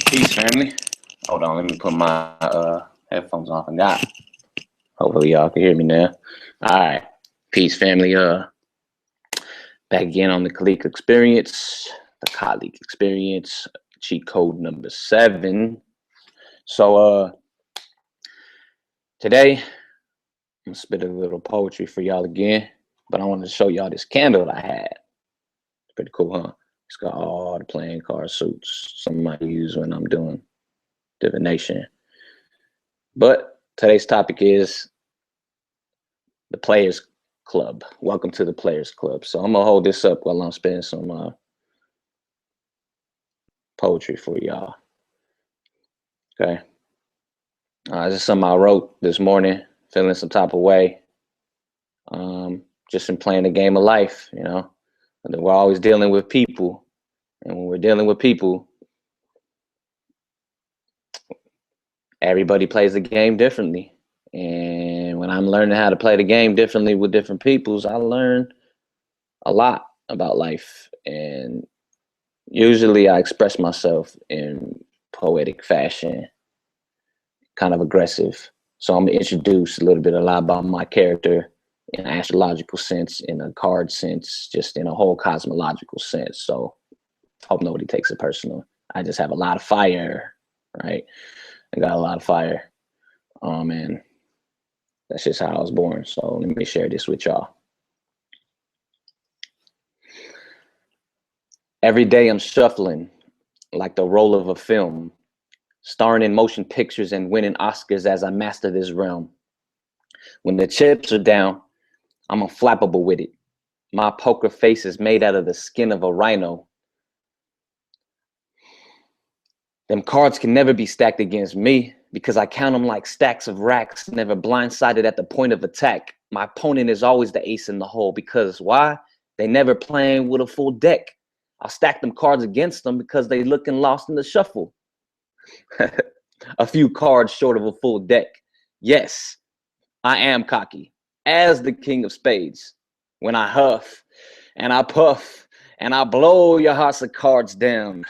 Peace, family. Hold on, let me put my headphones on. I forgot. Hopefully y'all can hear me now. All right. Peace, family. Back again on the Kaliq Experience. The Kaliq Experience, cheat code number 7. So today I'm gonna spit a little poetry for y'all again, but I wanted to show y'all this candle that I had. It's pretty cool, huh? It's got all the playing card suits. Some I use when I'm doing divination. But today's topic is the Players Club. Welcome to the Players Club. So I'm gonna hold this up while I'm spitting some poetry for y'all. Okay. This is something I wrote this morning, feeling some type of way. Just in playing the game of life, you know. And we're always dealing with people. And when we're dealing with people, everybody plays the game differently. And when I'm learning how to play the game differently with different peoples, I learn a lot about life. And usually I express myself in poetic fashion, kind of aggressive. So I'm gonna introduce a lot about my character in an astrological sense, in a card sense, just in a whole cosmological sense. So hope nobody takes it personal. I just have a lot of fire, right? I got a lot of fire. And that's just how I was born. So let me share this with y'all. Every day I'm shuffling like the roll of a film, starring in motion pictures and winning Oscars as I master this realm. When the chips are down, I'm unflappable with it. My poker face is made out of the skin of a rhino. Them cards can never be stacked against me because I count them like stacks of racks, never blindsided at the point of attack. My opponent is always the ace in the hole because why? They never playing with a full deck. I'll stack them cards against them because they looking lost in the shuffle. A few cards short of a full deck. Yes, I am cocky as the king of spades. When I huff and I puff and I blow your house of cards down.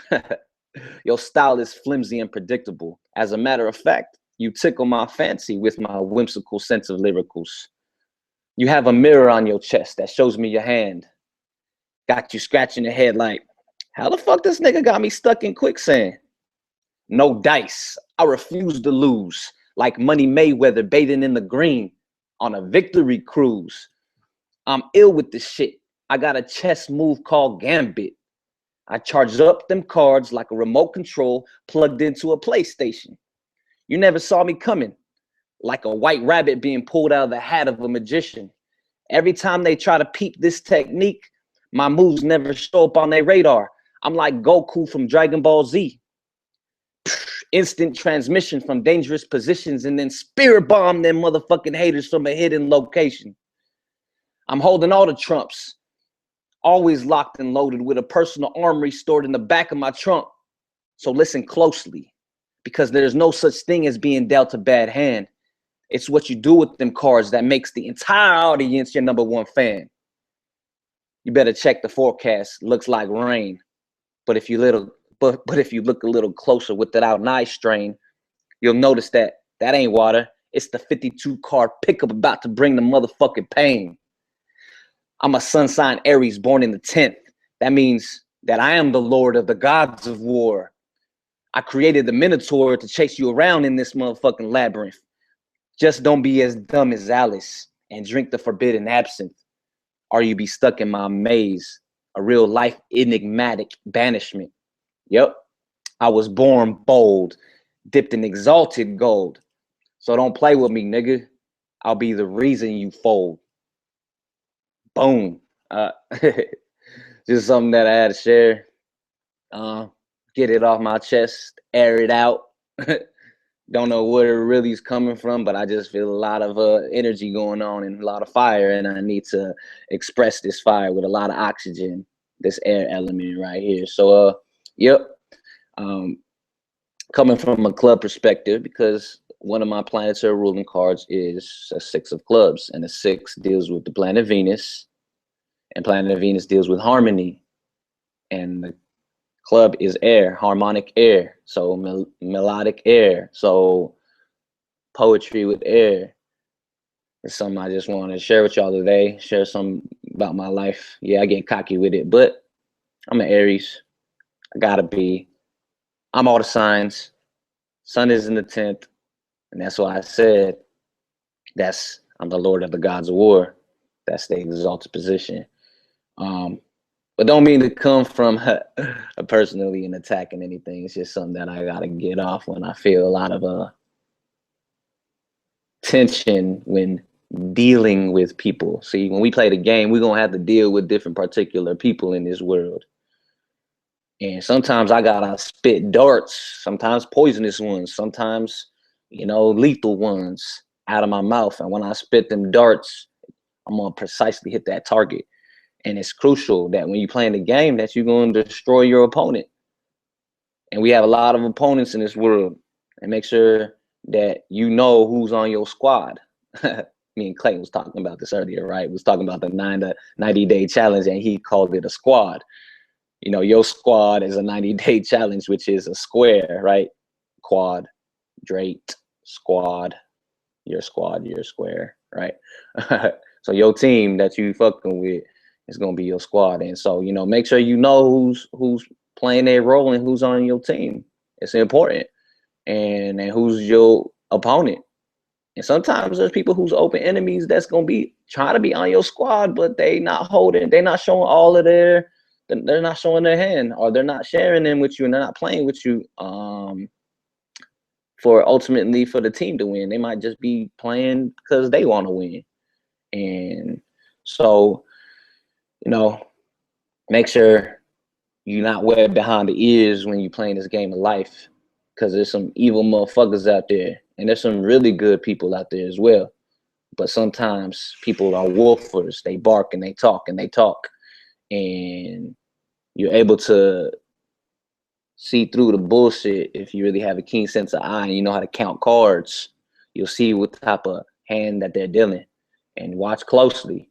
Your style is flimsy and predictable. As a matter of fact, you tickle my fancy with my whimsical sense of lyricals. You have a mirror on your chest that shows me your hand. Got you scratching your head like, how the fuck this nigga got me stuck in quicksand? No dice. I refuse to lose. Like Money Mayweather bathing in the green on a victory cruise. I'm ill with this shit. I got a chess move called Gambit. I charged up them cards like a remote control plugged into a PlayStation. You never saw me coming, like a white rabbit being pulled out of the hat of a magician. Every time they try to peep this technique, my moves never show up on their radar. I'm like Goku from Dragon Ball Z. Instant transmission from dangerous positions and then spirit bomb them motherfucking haters from a hidden location. I'm holding all the trumps, always locked and loaded with a personal armory stored in the back of my trunk. So listen closely, because there's no such thing as being dealt a bad hand. It's what you do with them cards that makes the entire audience your #1 fan. You better check the forecast. Looks like rain. But if you look a little closer without an eye strain, you'll notice that ain't water. It's the 52 card pickup about to bring the motherfucking pain. I'm a sun sign Aries born in the 10th. That means that I am the lord of the gods of war. I created the Minotaur to chase you around in this motherfucking labyrinth. Just don't be as dumb as Alice and drink the forbidden absinthe, or you be stuck in my maze, a real life enigmatic banishment. Yep, I was born bold, dipped in exalted gold. So don't play with me, nigga. I'll be the reason you fold. Boom. Just something that I had to share. Get it off my chest, air it out. Don't know where it really is coming from, but I just feel a lot of energy going on and a lot of fire, and I need to express this fire with a lot of oxygen, this air element right here. So, yep. Coming from a club perspective, because one of my planetary ruling cards is a 6 of clubs, and the 6 deals with the planet Venus, and planet Venus deals with harmony, and the Club is air, harmonic air, so melodic air, so poetry with air. It's something I just want to share with y'all today. Share some about my life. Yeah, I get cocky with it, but I'm an Aries. I gotta be. I'm all the signs. Sun is in the 10th, and that's why I said I'm the Lord of the Gods of War. That's the exalted position. But don't mean to come from personally and attacking anything. It's just something that I gotta get off when I feel a lot of tension when dealing with people. See, when we play the game, we're gonna have to deal with different particular people in this world. And sometimes I gotta spit darts, sometimes poisonous ones, sometimes, lethal ones out of my mouth. And when I spit them darts, I'm gonna precisely hit that target. And it's crucial that when you're playing the game that you're going to destroy your opponent. And we have a lot of opponents in this world. And make sure that you know who's on your squad. Me and Clayton was talking about this earlier, right? We was talking about the 90-day challenge, and he called it a squad. Your squad is a 90-day challenge, which is a square, right? Quad, drate, squad, your square, right? So your team that you fucking with is gonna be your squad. And so, make sure you know who's playing their role and who's on your team. It's important. And who's your opponent. And sometimes there's people who's open enemies that's gonna be trying to be on your squad, but they're not showing all of they're not showing their hand, or they're not sharing them with you, and they're not playing with you ultimately for the team to win. They might just be playing because they want to win. And so, make sure you're not wet behind the ears when you're playing this game of life, because there's some evil motherfuckers out there, and there's some really good people out there as well. But sometimes people are wolfers. They bark and they talk and they talk, and you're able to see through the bullshit if you really have a keen sense of eye and you know how to count cards. You'll see what type of hand that they're dealing, and watch closely,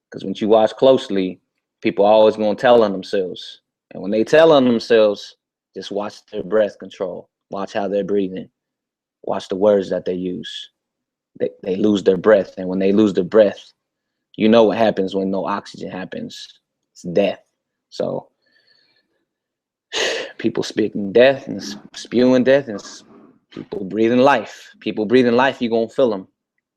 because when you watch closely, people are always going to tell on themselves. And when they tell on themselves, just watch their breath control. Watch how they're breathing. Watch the words that they use. They lose their breath. And when they lose their breath, you know what happens when no oxygen happens. It's death. So people speaking death and spewing death, and people breathing life. People breathing life, you're going to feel them.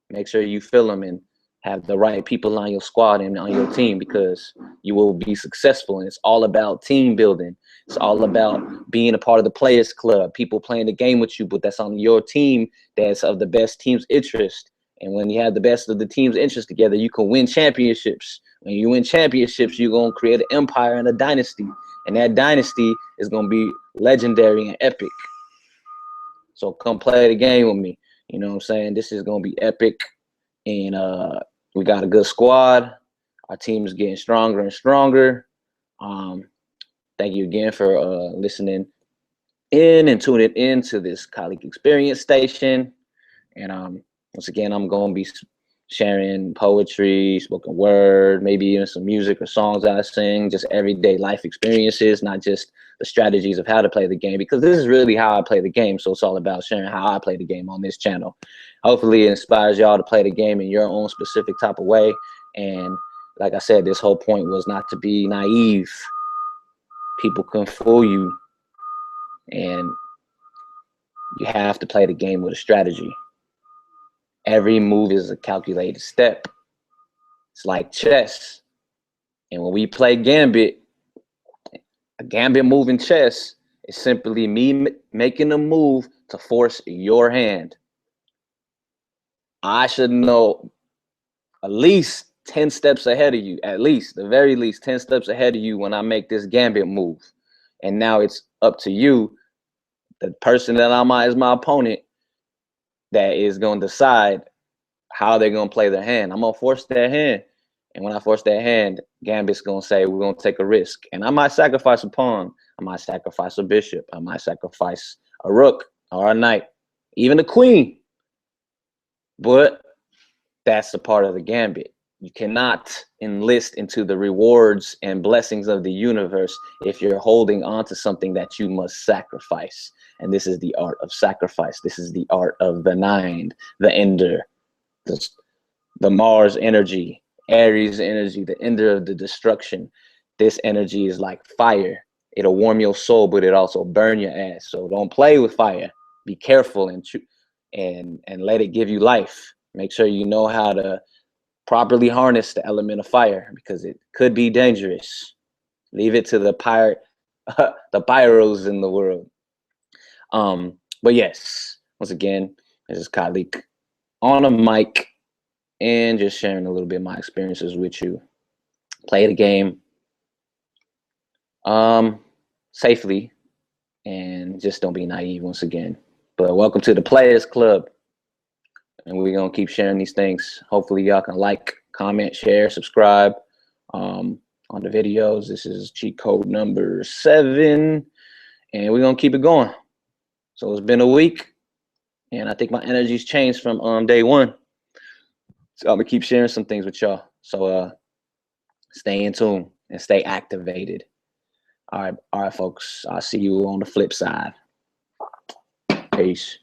Make sure you feel them and have the right people on your squad and on your team, because you will be successful. And it's all about team building. It's all about being a part of the players club, people playing the game with you, but that's on your team, that's of the best team's interest. And when you have the best of the team's interest together, you can win championships. When you win championships, you're going to create an empire and a dynasty. And that dynasty is going to be legendary and epic. So come play the game with me. You know what I'm saying? This is going to be epic. And we got a good squad. Our team is getting stronger and stronger. Thank you again for listening in and tuning in to this Kaliq Experience station. And once again, I'm going to be sharing poetry, spoken word, maybe even some music or songs I sing, just everyday life experiences, not just the strategies of how to play the game, because this is really how I play the game. So it's all about sharing how I play the game on this channel. Hopefully it inspires y'all to play the game in your own specific type of way. And like I said, this whole point was not to be naive. People can fool you, and you have to play the game with a strategy. Every move is a calculated step. It's like chess. And when we play Gambit, a Gambit move in chess is simply me making a move to force your hand. I should know at least 10 steps ahead of you, at least, the very least 10 steps ahead of you when I make this Gambit move. And now it's up to you, the person that I'm on is my opponent, that is going to decide how they're going to play their hand. I'm going to force their hand. And when I force their hand, Gambit's going to say, we're going to take a risk. And I might sacrifice a pawn. I might sacrifice a bishop. I might sacrifice a rook or a knight, even a queen. But that's a part of the Gambit. You cannot enlist into the rewards and blessings of the universe if you're holding on to something that you must sacrifice. And this is the art of sacrifice. This is the art of the nine, the ender, the Mars energy, Aries energy, the ender of the destruction. This energy is like fire. It'll warm your soul, but it also burn your ass. So don't play with fire. Be careful and let it give you life. Make sure you know how to properly harness the element of fire because it could be dangerous. Leave it to the the pyros in the world. But yes, once again, this is Kaliq on a mic and just sharing a little bit of my experiences with you. Play the game safely and just don't be naive once again. But welcome to the Players Club. And we're gonna keep sharing these things. Hopefully y'all can like, comment, share, subscribe on the videos. This is cheat code number 7 and we're gonna keep it going. So it's been a week and I think my energy's changed from day 1. So I'm gonna keep sharing some things with y'all. So stay in tune and stay activated. All right, folks. I'll see you on the flip side. Peace.